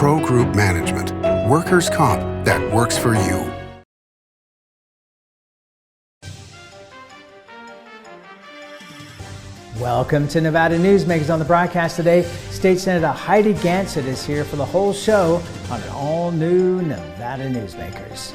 Pro Group Management, workers' comp that works for you. Welcome to Nevada Newsmakers. On the broadcast today, State Senator Heidi Gansert is here for the whole show on an all-new Nevada Newsmakers.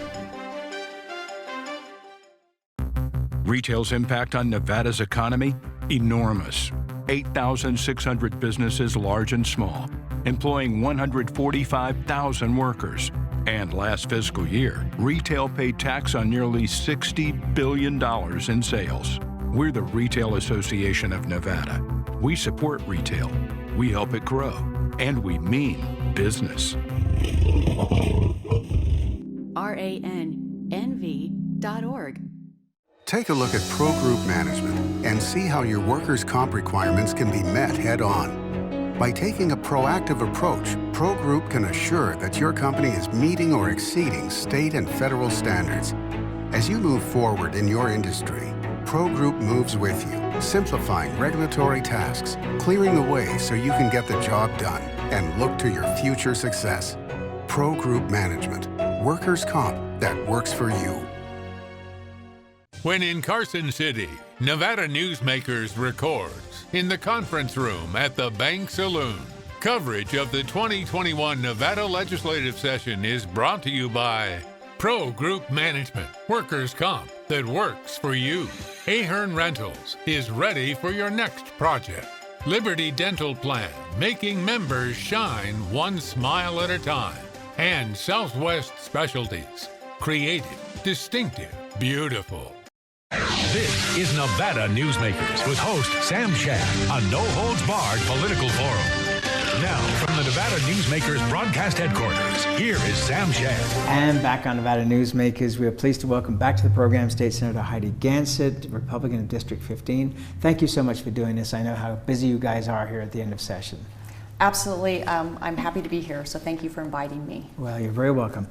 Retail's impact on Nevada's economy? Enormous. 8,600 businesses, large and small, employing 145,000 workers. And last fiscal year, retail paid tax on nearly $60 billion in sales. We're the Retail Association of Nevada. We support retail, we help it grow, and we mean business. RANNV.org. Take a look at Pro Group Management and see how your workers' comp requirements can be met head-on. By taking a proactive approach, Pro Group can assure that your company is meeting or exceeding state and federal standards. As you move forward in your industry, Pro Group moves with you, simplifying regulatory tasks, clearing the way so you can get the job done and look to your future success. Pro Group Management, workers' comp that works for you. When in Carson City, Nevada Newsmakers records in the conference room at the Bank Saloon. Coverage of the 2021 Nevada legislative session is brought to you by Pro Group Management, workers' comp that works for you. Ahern Rentals is ready for your next project. Liberty Dental Plan, making members shine one smile at a time. And Southwest Specialties, creative, distinctive, beautiful. This is Nevada Newsmakers with host Sam Shad, a no-holds-barred political forum. Now, from the Nevada Newsmakers broadcast headquarters, here is Sam Shad. And back on Nevada Newsmakers, we are pleased to welcome back to the program State Senator Heidi Gansert, Republican of District 15. Thank you so much for doing this. I know how busy you guys are here at the end of session. Absolutely. I'm happy to be here, so thank you for inviting me. Well, you're very welcome.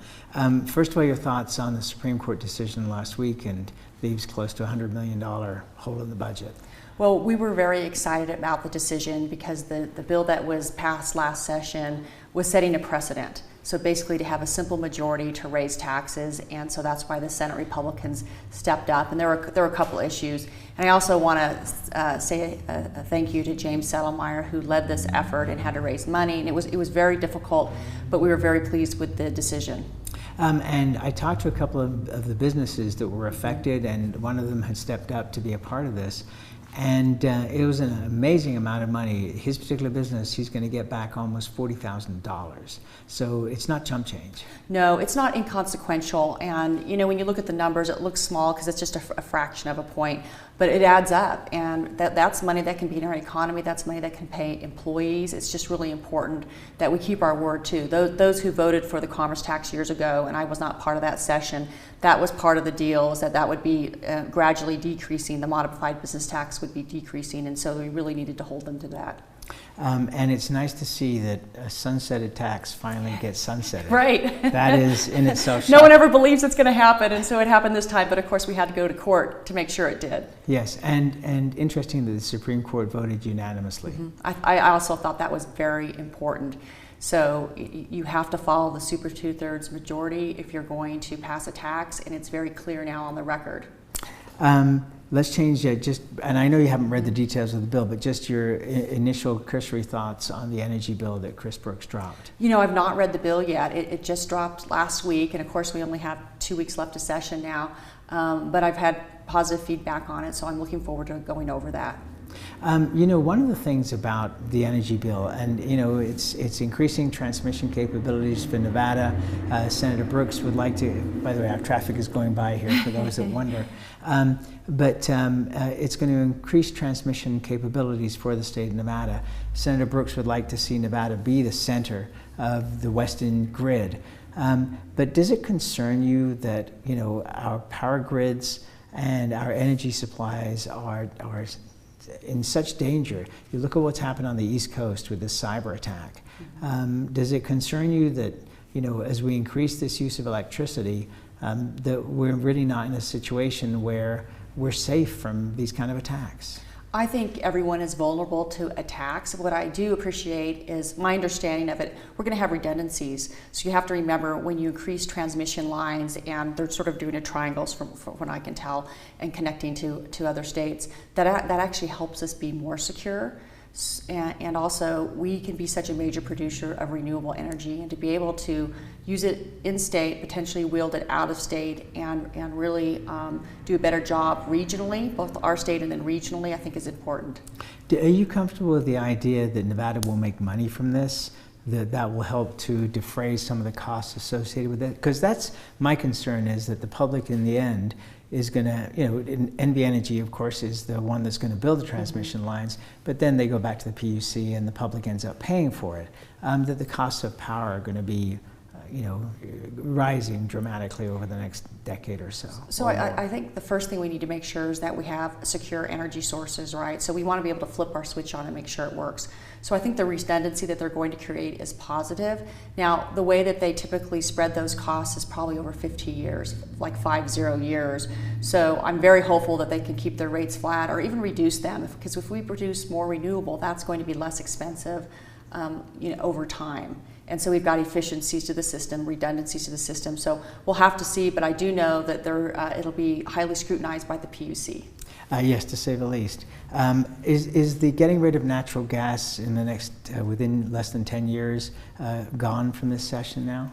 First of all, your thoughts on the Supreme Court decision last week and leaves close to $100 million hole in the budget. Well, we were very excited about the decision because the bill that was passed last session was setting a precedent. So basically to have a simple majority to raise taxes, and so that's why the Senate Republicans stepped up. And there were a couple issues. And I also want to say a thank you to James Settlemeyer, who led this effort and had to raise money. And it was very difficult, but we were very pleased with the decision. And I talked to a couple of the businesses that were affected, and one of them had stepped up to be a part of this. And it was an amazing amount of money. His particular business, he's going to get back almost $40,000. So it's not chump change. No, it's not inconsequential. And you know, when you look at the numbers, it looks small because it's just a fraction of a point, but it adds up. And that's money that can be in our economy. That's money that can pay employees. It's just really important that we keep our word too. Those who voted for the commerce tax years ago, and I was not part of that session, that was part of the deal, is that would be gradually decreasing. The modified business tax would be decreasing, and so we really needed to hold them to that. And it's nice to see that a sunsetted tax finally gets sunsetted. Right. That is in itself No one ever believes it's going to happen, and so it happened this time, but of course we had to go to court to make sure it did. Yes, and interesting that the Supreme Court voted unanimously. Mm-hmm. I also thought that was very important. So you have to follow the super two-thirds majority if you're going to pass a tax, and it's very clear now on the record. Let's change that and I know you haven't read the details of the bill, but just your initial cursory thoughts on the energy bill that Chris Brooks dropped. You know, I've not read the bill yet. It just dropped last week, and of course we only have 2 weeks left of session now, but I've had positive feedback on it, so I'm looking forward to going over that. You know, one of the things about the energy bill, and you know, it's increasing transmission capabilities for Nevada. Senator Brooks would like to, by the way, our traffic is going by here for those that wonder, but it's going to increase transmission capabilities for the state of Nevada. Senator Brooks would like to see Nevada be the center of the Western grid. But does it concern you that, you know, our power grids and our energy supplies are in such danger? You look at what's happened on the East Coast with this cyber attack. Does it concern you that, you know, as we increase this use of electricity, that we're really not in a situation where we're safe from these kind of attacks? I think everyone is vulnerable to attacks. What I do appreciate is my understanding of it. We're going to have redundancies. So you have to remember when you increase transmission lines, and they're sort of doing a triangles from what I can tell, and connecting to other states, that actually helps us be more secure. And also, we can be such a major producer of renewable energy, and to be able to use it in state, potentially wield it out of state, and really do a better job regionally, both our state and then regionally, I think is important. Are you comfortable with the idea that Nevada will make money from this? That will help to defray some of the costs associated with it? Because that's my concern, is that the public in the end is going to, NV Energy, of course, is the one that's going to build the transmission lines, but then they go back to the PUC and the public ends up paying for it. That the costs of power are going to be, rising dramatically over the next decade or so. So I think the first thing we need to make sure is that we have secure energy sources, right? So we want to be able to flip our switch on and make sure it works. So I think the redundancy that they're going to create is positive. Now, the way that they typically spread those costs is probably over 50 years, like 50 years. So I'm very hopeful that they can keep their rates flat or even reduce them, because if we produce more renewable, that's going to be less expensive, over time. And so we've got efficiencies to the system, redundancies to the system. So we'll have to see, but I do know that it'll be highly scrutinized by the PUC. Yes, to say the least. Is the getting rid of natural gas in the next, within less than 10 years, gone from this session now?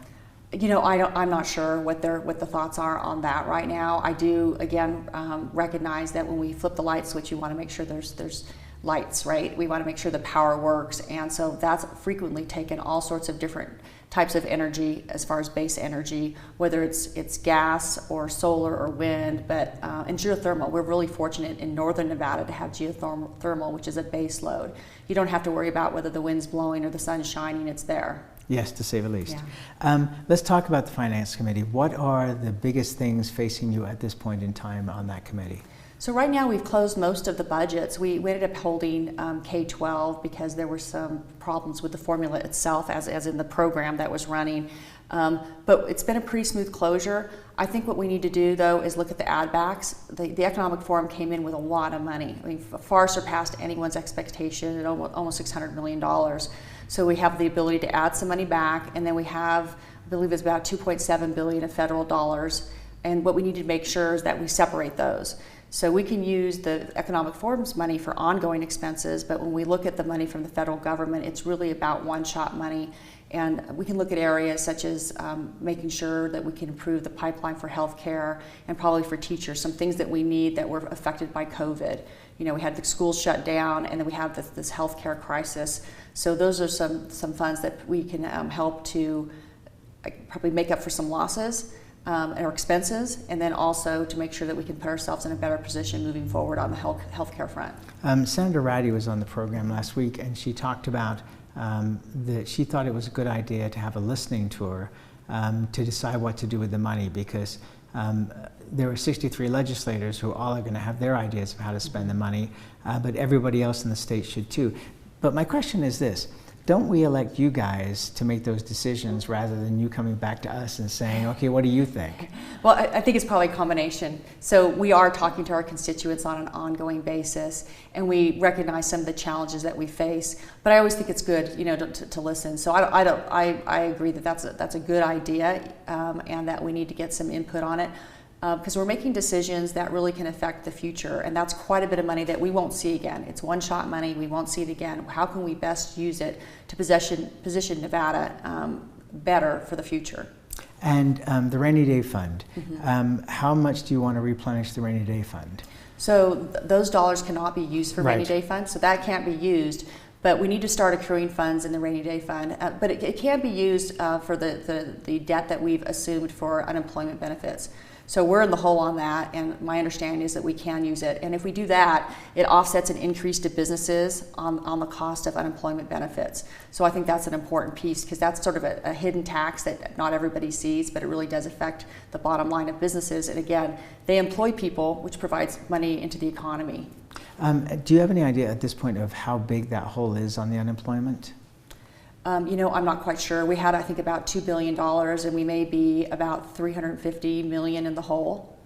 I'm not sure what the thoughts are on that right now. I do, again, recognize that when we flip the light switch, you want to make sure there's lights, right? We want to make sure the power works, and so that's frequently taken all sorts of different types of energy as far as base energy, whether it's gas or solar or wind, but and geothermal. We're really fortunate in northern Nevada to have geothermal, which is a base load. You don't have to worry about whether the wind's blowing or the sun's shining, it's there. Yes, to say the least. Yeah. Let's talk about the Finance Committee. What are the biggest things facing you at this point in time on that committee? So right now we've closed most of the budgets. We ended up holding K-12 because there were some problems with the formula itself, as in the program that was running. But it's been a pretty smooth closure. I think what we need to do, though, is look at the add backs. The Economic Forum came in with a lot of money. I mean, far surpassed anyone's expectation at almost $600 million. So we have the ability to add some money back, and then we have, I believe it's about $2.7 billion of federal dollars. And what we need to make sure is that we separate those. So we can use the Economic Forum's money for ongoing expenses, but when we look at the money from the federal government, it's really about one-shot money. And we can look at areas such as making sure that we can improve the pipeline for healthcare and probably for teachers, some things that we need that were affected by COVID. We had the schools shut down, and then we have this healthcare crisis. So those are some funds that we can help to probably make up for some losses. Or expenses, and then also to make sure that we can put ourselves in a better position moving forward on the healthcare front. Senator Ratty was on the program last week, and she talked about that she thought it was a good idea to have a listening tour to decide what to do with the money, because there were 63 legislators who all are going to have their ideas of how to spend the money, but everybody else in the state should too. But my question is this: don't we elect you guys to make those decisions rather than you coming back to us and saying, okay, what do you think? Well, I think it's probably a combination. So we are talking to our constituents on an ongoing basis, and we recognize some of the challenges that we face. But I always think it's good, to listen. So I agree that that's a good idea, and that we need to get some input on it. Because we're making decisions that really can affect the future, and that's quite a bit of money that we won't see again. It's one-shot money, we won't see it again. How can we best use it to position Nevada better for the future? And the Rainy Day Fund, how much do you want to replenish the Rainy Day Fund? So those dollars cannot be used for Rainy Day Fund, so that can't be used. But we need to start accruing funds in the Rainy Day Fund. But it can be used for the debt that we've assumed for unemployment benefits. So we're in the hole on that, and my understanding is that we can use it. And if we do that, it offsets an increase to businesses on the cost of unemployment benefits. So I think that's an important piece, because that's sort of a hidden tax that not everybody sees, but it really does affect the bottom line of businesses. And again, they employ people, which provides money into the economy. Do you have any idea at this point of how big that hole is on the unemployment? I'm not quite sure. We had, I think, about $2 billion, and we may be about $350 million in the hole.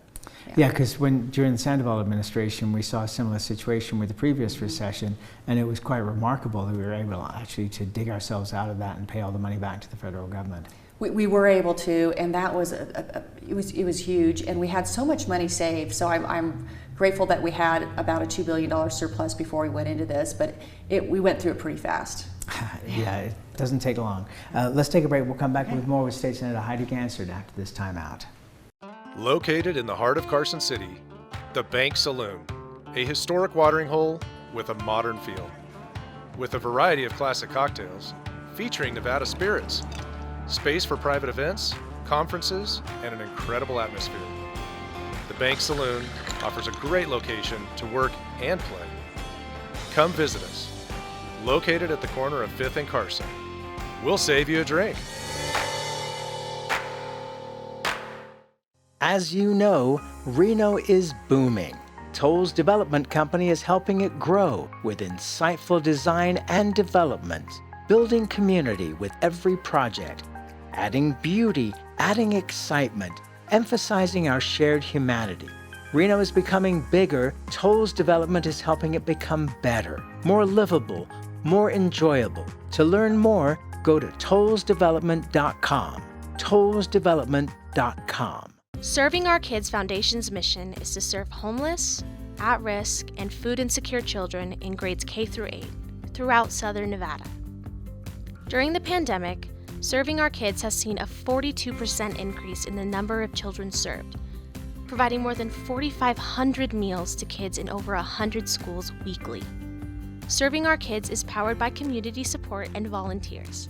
Yeah, because during the Sandoval administration, we saw a similar situation with the previous recession, and it was quite remarkable that we were able actually to dig ourselves out of that and pay all the money back to the federal government. We were able to, and that was it was huge, and we had so much money saved. So I'm grateful that we had about a $2 billion surplus before we went into this, but we went through it pretty fast. Yeah, it doesn't take long. Let's take a break. We'll come back with more with State Senator Heidi Gansert after this timeout. Located in the heart of Carson City, the Bank Saloon, a historic watering hole with a modern feel. With a variety of classic cocktails, featuring Nevada spirits, space for private events, conferences, and an incredible atmosphere. The Bank Saloon offers a great location to work and play. Come visit us. Located at the corner of 5th and Carson. We'll save you a drink. As you know, Reno is booming. Toll's development company is helping it grow with insightful design and development, building community with every project, adding beauty, adding excitement, emphasizing our shared humanity. Reno is becoming bigger. Toll's development is helping it become better, more livable, more enjoyable. To learn more, go to tollsdevelopment.com. tollsdevelopment.com. Serving Our Kids Foundation's mission is to serve homeless, at-risk, and food insecure children in grades K through 8 throughout Southern Nevada. During the pandemic, Serving Our Kids has seen a 42% increase in the number of children served, providing more than 4,500 meals to kids in over 100 schools weekly. Serving Our Kids is powered by community support and volunteers.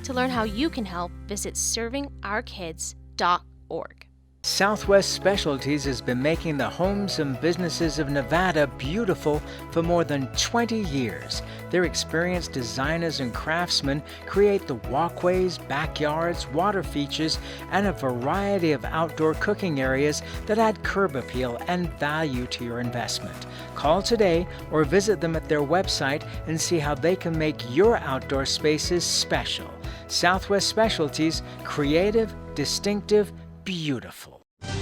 To learn how you can help, visit servingourkids.org. Southwest Specialties has been making the homes and businesses of Nevada beautiful for more than 20 years. Their experienced designers and craftsmen create the walkways, backyards, water features, and a variety of outdoor cooking areas that add curb appeal and value to your investment. Call today or visit them at their website and see how they can make your outdoor spaces special. Southwest Specialties, creative, distinctive, beautiful.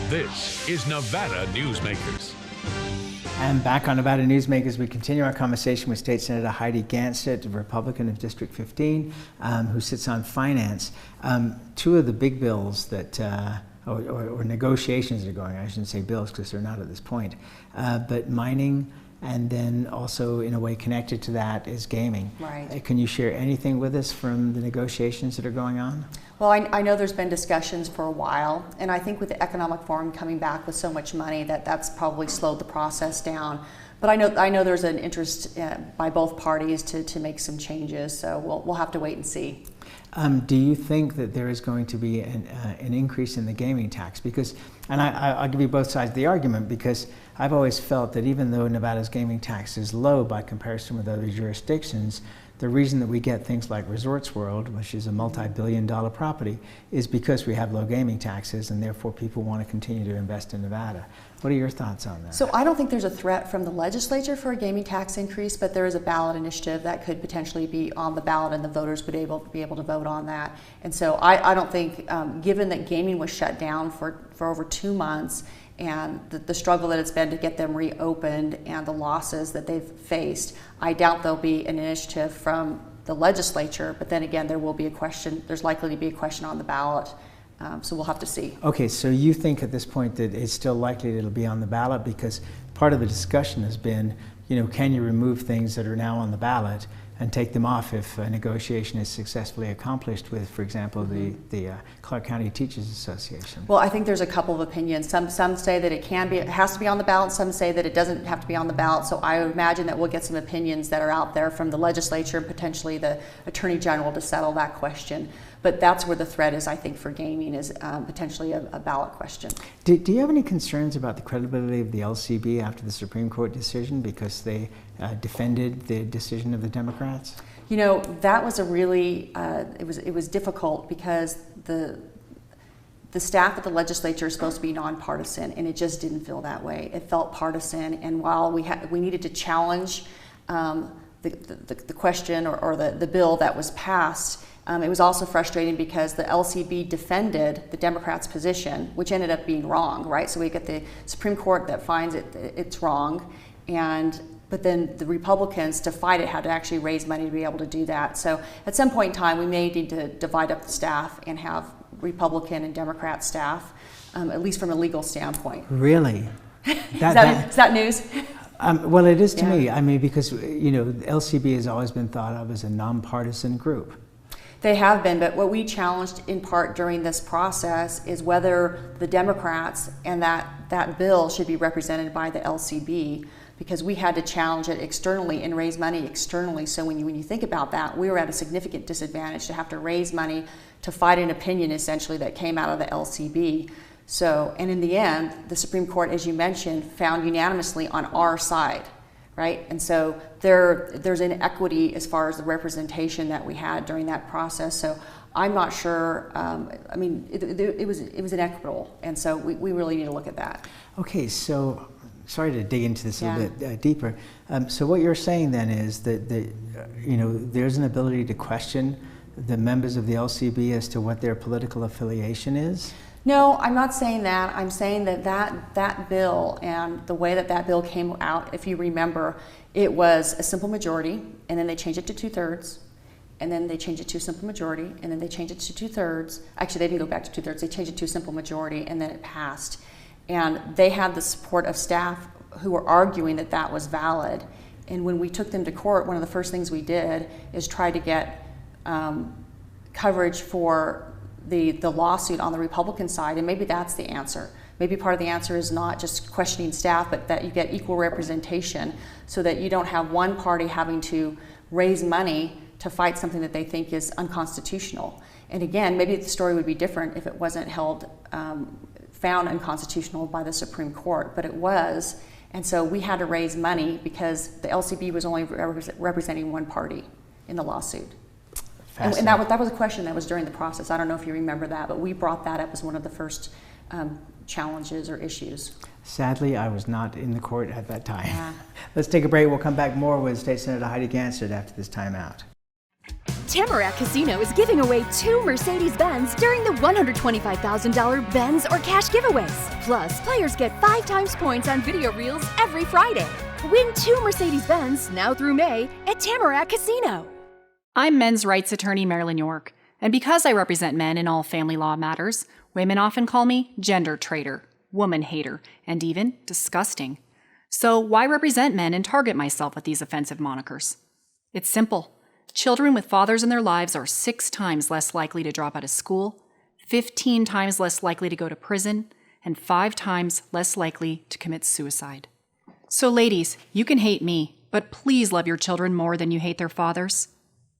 This is Nevada Newsmakers. And back on Nevada Newsmakers, we continue our conversation with State Senator Heidi Gansert, a Republican of District 15, who sits on finance. Two of the big bills that, or negotiations that are going, I shouldn't say bills because they're not at this point, but mining, and then also in a way connected to that is gaming. Right. Can you share anything with us from the negotiations that are going on? Well, I know there's been discussions for a while, and I think with the Economic Forum coming back with so much money that's probably slowed the process down. But I know there's an interest by both parties to make some changes, so we'll have to wait and see. Do you think that there is going to be an increase in the gaming tax? Because, and I'll give you both sides of the argument, because I've always felt that even though Nevada's gaming tax is low by comparison with other jurisdictions, the reason that we get things like Resorts World, which is a multi-billion-dollar property, is because we have low gaming taxes, and therefore people want to continue to invest in Nevada. What are your thoughts on that? So I don't think there's a threat from the legislature for a gaming tax increase, but there is a ballot initiative that could potentially be on the ballot, and the voters would be able to vote on that. And so I don't think, given that gaming was shut down for over 2 months, and the struggle that it's been to get them reopened and the losses that they've faced, I doubt there'll be an initiative from the legislature, but then again, there will be a question, there's likely to be a question on the ballot, so we'll have to see. Okay, so you think at this point that it's still likely that it'll be on the ballot, because part of the discussion has been, can you remove things that are now on the ballot and take them off if a negotiation is successfully accomplished with, for example, the Clark County Teachers Association? Well, I think there's a couple of opinions. Some say that it has to be on the ballot. Some say that it doesn't have to be on the ballot. So I would imagine that we'll get some opinions that are out there from the legislature and potentially the Attorney General to settle that question. But that's where the threat is, I think, for gaming, is potentially a ballot question. Do you have any concerns about the credibility of the LCB after the Supreme Court decision, because they defended the decision of the Democrats? That was a really, it was difficult, because the staff at the legislature is supposed to be nonpartisan, and it just didn't feel that way. It felt partisan, and while we needed to challenge the question or the bill that was passed, It was also frustrating because the LCB defended the Democrats' position, which ended up being wrong, right? So we get the Supreme Court that finds it's wrong, but then the Republicans, to fight it, had to actually raise money to be able to do that. So at some point in time, we may need to divide up the staff and have Republican and Democrat staff, at least from a legal standpoint. Really? Is that news? Well, it is to me. I mean, because LCB has always been thought of as a nonpartisan group. They have been, but what we challenged in part during this process is whether the Democrats and that bill should be represented by the LCB, because we had to challenge it externally and raise money externally. So when you think about that, we were at a significant disadvantage to have to raise money to fight an opinion essentially that came out of the LCB. So, and in the end, the Supreme Court, as you mentioned, found unanimously on our side, right? And so there's inequity as far as the representation that we had during that process. So I'm not sure, I mean, it was inequitable. And so we really need to look at that. Okay, so sorry to dig into this a little bit deeper. So what you're saying then is that there's an ability to question the members of the LCB as to what their political affiliation is? No, I'm not saying that. I'm saying that bill and the way that bill came out, if you remember, it was a simple majority, and then they changed it to 2/3, and then they changed it to a simple majority, and then they changed it to 2/3. Actually, they didn't go back to 2/3. They changed it to a simple majority, and then it passed. And they had the support of staff who were arguing that that was valid. And when we took them to court, one of the first things we did is try to get coverage for the lawsuit on the Republican side, and maybe that's the answer. Maybe part of the answer is not just questioning staff, but that you get equal representation so that you don't have one party having to raise money to fight something that they think is unconstitutional. And again, maybe the story would be different if it wasn't found unconstitutional by the Supreme Court, but it was. And so we had to raise money because the LCB was only representing one party in the lawsuit. And that was a question that was during the process. I don't know if you remember that, but we brought that up as one of the first challenges or issues. Sadly, I was not in the court at that time. Yeah. Let's take a break. We'll come back more with State Senator Heidi Gansert after this timeout. Tamarack Casino is giving away 2 Mercedes-Benz during the $125,000 Benz or cash giveaways. Plus, players get 5 times points on video reels every Friday. Win 2 Mercedes-Benz now through May at Tamarack Casino. I'm men's rights attorney Marilyn York, and because I represent men in all family law matters, women often call me gender traitor, woman hater, and even disgusting. So why represent men and target myself with these offensive monikers? It's simple. Children with fathers in their lives are 6 times less likely to drop out of school, 15 times less likely to go to prison, and 5 times less likely to commit suicide. So ladies, you can hate me, but please love your children more than you hate their fathers.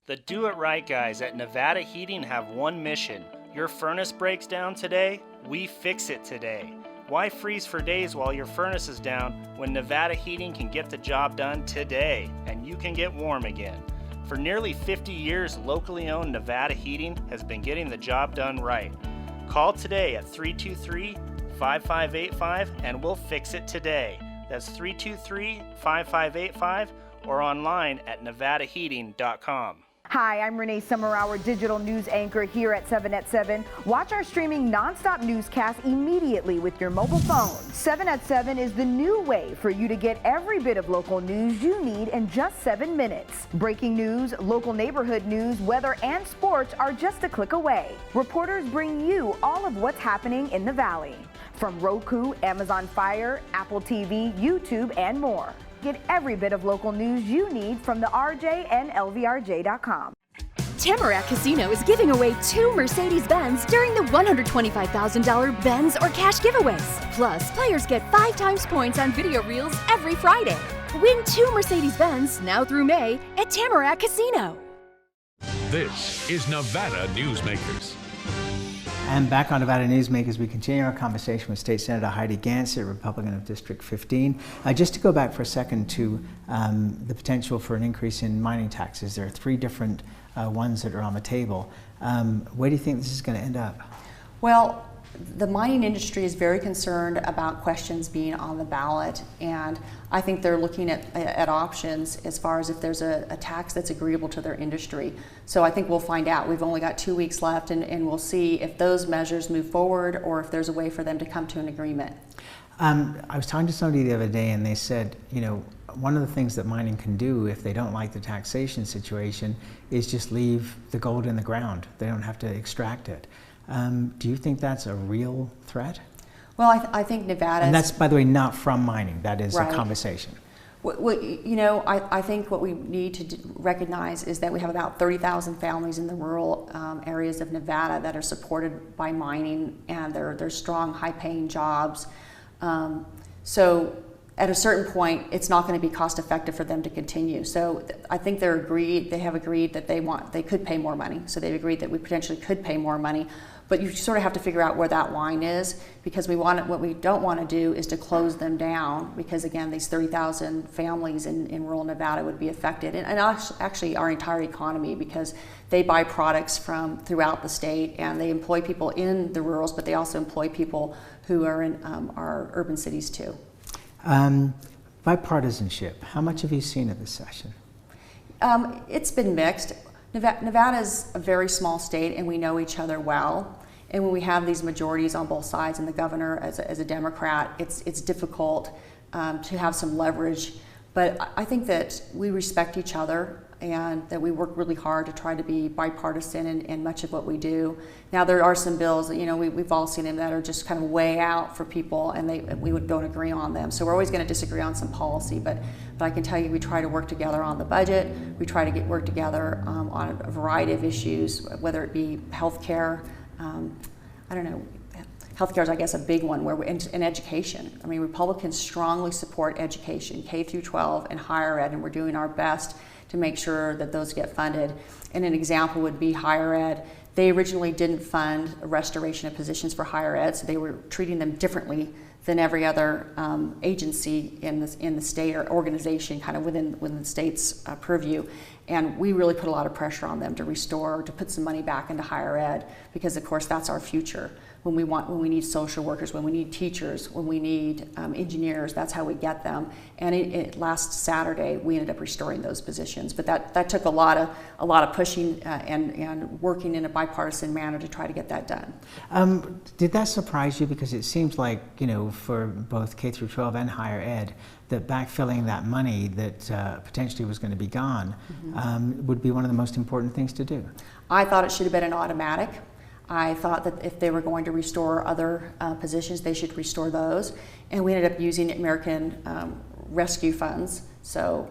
The Do It Right guys at Nevada Heating have one mission. Your furnace breaks down today, we fix it today. Why freeze for days while your furnace is down when Nevada Heating can get the job done today and you can get warm again? For nearly 50 years, locally owned Nevada Heating has been getting the job done right. Call today at 323-5585 and we'll fix it today. That's 323-5585 or online at nevadaheating.com. Hi, I'm Renee Summer, our digital news anchor here at 7 at 7. Watch our streaming nonstop newscast immediately with your mobile phone. 7 at 7 is the new way for you to get every bit of local news you need in just 7 minutes. Breaking news, local neighborhood news, weather, and sports are just a click away. Reporters bring you all of what's happening in the Valley. From Roku, Amazon Fire, Apple TV, YouTube, and more. Get every bit of local news you need from the RJ and LVRJ.com. Tamarack Casino is giving away 2 Mercedes-Benz during the $125,000 Benz or cash giveaways. Plus, players get 5 times points on video reels every Friday. Win 2 Mercedes-Benz now through May at Tamarack Casino. This is Nevada Newsmakers. And back on Nevada Newsmakers, we continue our conversation with State Senator Heidi Gansert, Republican of District 15. Just to go back for a second to the potential for an increase in mining taxes, there are 3 different ones that are on the table. Where do you think this is going to end up? Well, The mining industry is very concerned about questions being on the ballot, and I think they're looking at options as far as if there's a tax that's agreeable to their industry. So I think we'll find out. We've only got 2 weeks left, and we'll see if those measures move forward or if there's a way for them to come to an agreement. I was talking to somebody the other day, and they said, one of the things that mining can do if they don't like the taxation situation is just leave the gold in the ground. They don't have to extract it. Do you think that's a real threat? Well, I think Nevada. And that's, by the way, not from mining. That is right. A conversation. I think what we need to recognize is that we have about 30,000 families in the rural areas of Nevada that are supported by mining, and they're strong, high-paying jobs. So at a certain point, it's not going to be cost effective for them to continue. So I think they have agreed that they could pay more money. So they've agreed that we potentially could pay more money. But you sort of have to figure out where that line is, because what we don't want to do is to close them down, because again, these 30,000 families in rural Nevada would be affected, and actually our entire economy, because they buy products from throughout the state, and they employ people in the rurals, but they also employ people who are in our urban cities too. Bipartisanship, how much have you seen of this session? It's been mixed. Nevada is a very small state, and we know each other well. And when we have these majorities on both sides, and the governor as a Democrat, it's difficult to have some leverage. But I think that we respect each other, and that we work really hard to try to be bipartisan in much of what we do. Now, there are some bills that, we've all seen them that are just kind of way out for people, and we don't agree on them. So we're always going to disagree on some policy, but I can tell you we try to work together on the budget. We try to work together on a variety of issues, whether it be healthcare. Healthcare is, I guess, a big one, in education. I mean, Republicans strongly support education, K through 12 and higher ed, and we're doing our best to make sure that those get funded. And an example would be higher ed. They originally didn't fund a restoration of positions for higher ed, so they were treating them differently than every other agency in the state or organization kind of within the state's purview. And we really put a lot of pressure on them to put some money back into higher ed, because of course that's our future. When we need social workers, when we need teachers, when we need engineers, that's how we get them. And last Saturday we ended up restoring those positions, but that took a lot of pushing and working in a bipartisan manner to try to get that done. Did that surprise you? Because it seems like, for both K through 12 and higher ed, that backfilling that money that potentially was going to be gone would be one of the most important things to do. I thought it should have been an automatic. I thought that if they were going to restore other positions, they should restore those. And we ended up using American rescue funds. So,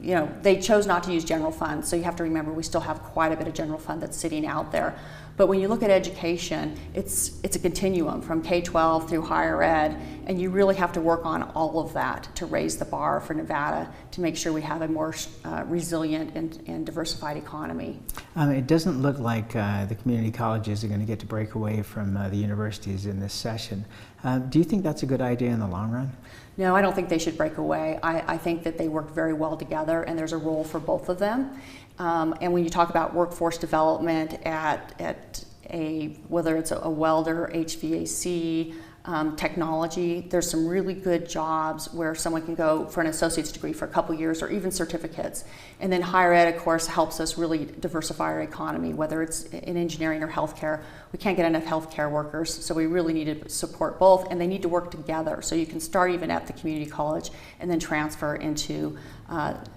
they chose not to use general funds. So you have to remember we still have quite a bit of general fund that's sitting out there. But when you look at education, it's a continuum from K-12 through higher ed, and you really have to work on all of that to raise the bar for Nevada to make sure we have a more resilient and diversified economy. It doesn't look like the community colleges are going to get to break away from the universities in this session. Do you think that's a good idea in the long run? No, I don't think they should break away. I think that they work very well together, and there's a role for both of them. And when you talk about workforce development at whether it's a welder, HVAC, technology, there's some really good jobs where someone can go for an associate's degree for a couple years or even certificates. And then higher ed, of course, helps us really diversify our economy, whether it's in engineering or healthcare. We can't get enough healthcare workers, so we really need to support both, and they need to work together. So you can start even at the community college and then transfer into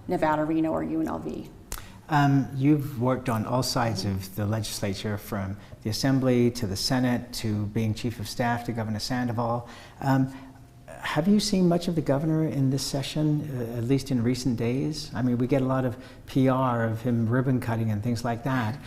Nevada, Reno, or UNLV. You've worked on all sides of the legislature, from the Assembly to the Senate to being Chief of Staff to Governor Sandoval. Have you seen much of the governor in this session, at least in recent days? I mean, we get a lot of PR of him ribbon cutting and things like that,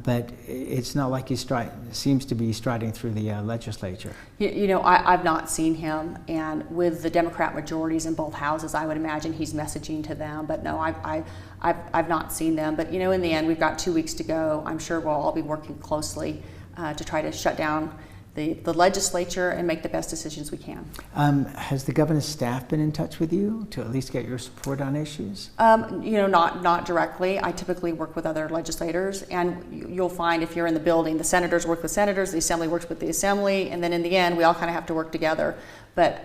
but it's not like he seems to be striding through the legislature. I've not seen him, and with the Democrat majorities in both houses, I would imagine he's messaging to them, but no, I've not seen them. But in the end, we've got 2 weeks to go. I'm sure we'll all be working closely to try to shut down the legislature and make the best decisions we can. Has the governor's staff been in touch with you to at least get your support on issues? Not directly. I typically work with other legislators, and you'll find if you're in the building, the senators work with senators, the assembly works with the assembly, and then in the end, we all kind of have to work together. But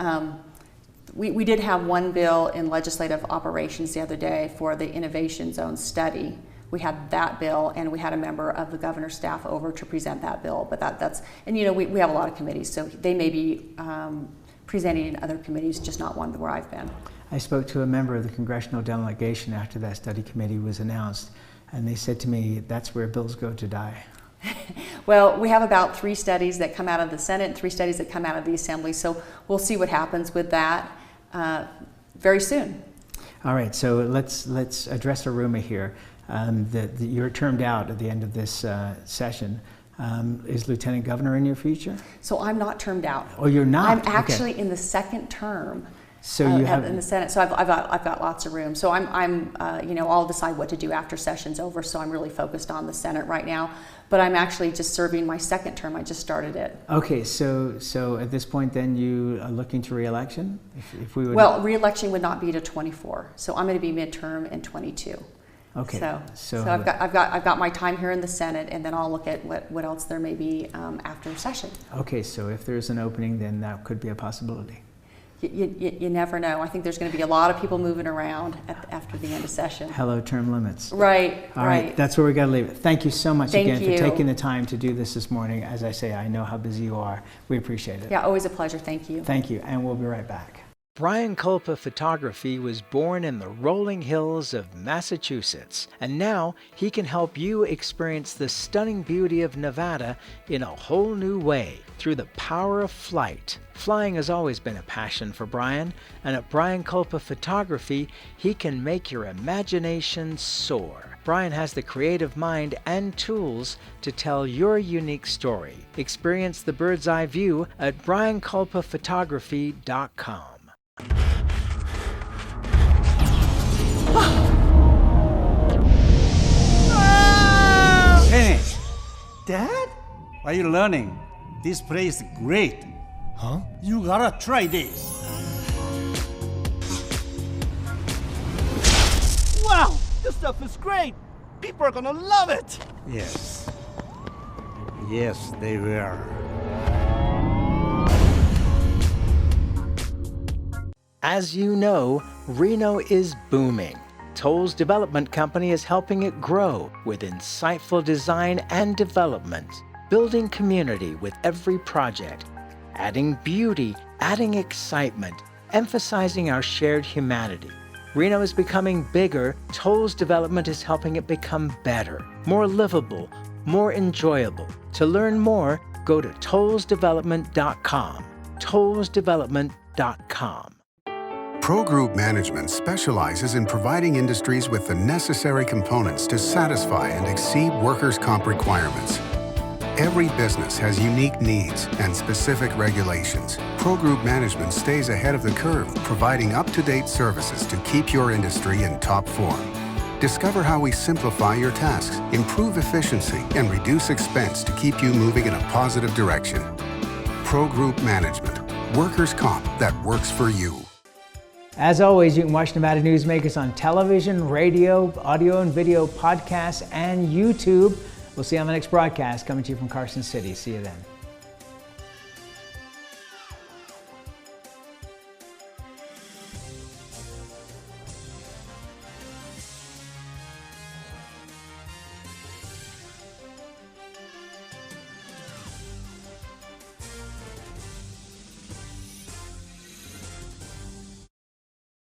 we did have one bill in legislative operations the other day for the innovation zone study. We had that bill, and we had a member of the governor's staff over to present that bill. But that's we have a lot of committees, so they may be presenting in other committees, just not one where I've been. I spoke to a member of the congressional delegation after that study committee was announced, and they said to me, that's where bills go to die. Well, we have about 3 studies that come out of the Senate and 3 studies that come out of the Assembly, so we'll see what happens with that very soon. All right, so let's address a rumor here that you're termed out at the end of this session. Is Lieutenant Governor in your future? So I'm not termed out. Oh, you're not? I'm actually in the 2nd term. So you have in the Senate. So I've got lots of room. So I'll decide what to do after session's over. So I'm really focused on the Senate right now. But I'm actually just serving my 2nd term. I just started it. Okay, so at this point, then you are looking to re-election? If we would... Well, re-election would not be to 24. So I'm going to be midterm in 22. Okay. So I've got my time here in the Senate, and then I'll look at what else there may be after session. Okay, so if there's an opening, then that could be a possibility. You never know. I think there's going to be a lot of people moving around after the end of session. Hello, term limits. Right. All right. That's where we got to leave it. Thank you so much Thank again you. for taking the time to do this morning. As I say, I know how busy you are. We appreciate it. Yeah, always a pleasure. Thank you. Thank you, and we'll be right back. Brian Culpa Photography was born in the rolling hills of Massachusetts, and now he can help you experience the stunning beauty of Nevada in a whole new way through the power of flight. Flying has always been a passion for Brian, and at Brian Culpa Photography, he can make your imagination soar. Brian has the creative mind and tools to tell your unique story. Experience the bird's eye view at brianculpaphotography.com. Hey, Dad? What are you learning? This place is great. Huh? You gotta try this. Wow, this stuff is great. People are gonna love it. Yes. Yes, they will. As you know, Reno is booming. Toll's development company is helping it grow with insightful design and development, building community with every project, adding beauty, adding excitement, emphasizing our shared humanity. Reno is becoming bigger. Toll's development is helping it become better, more livable, more enjoyable. To learn more, go to tollsdevelopment.com. tollsdevelopment.com. Pro Group Management specializes in providing industries with the necessary components to satisfy and exceed workers' comp requirements. Every business has unique needs and specific regulations. Pro Group Management stays ahead of the curve, providing up-to-date services to keep your industry in top form. Discover how we simplify your tasks, improve efficiency, and reduce expense to keep you moving in a positive direction. Pro Group Management, workers' comp that works for you. As always, you can watch Nevada Newsmakers on television, radio, audio and video, podcasts, and YouTube. We'll see you on the next broadcast coming to you from Carson City. See you then.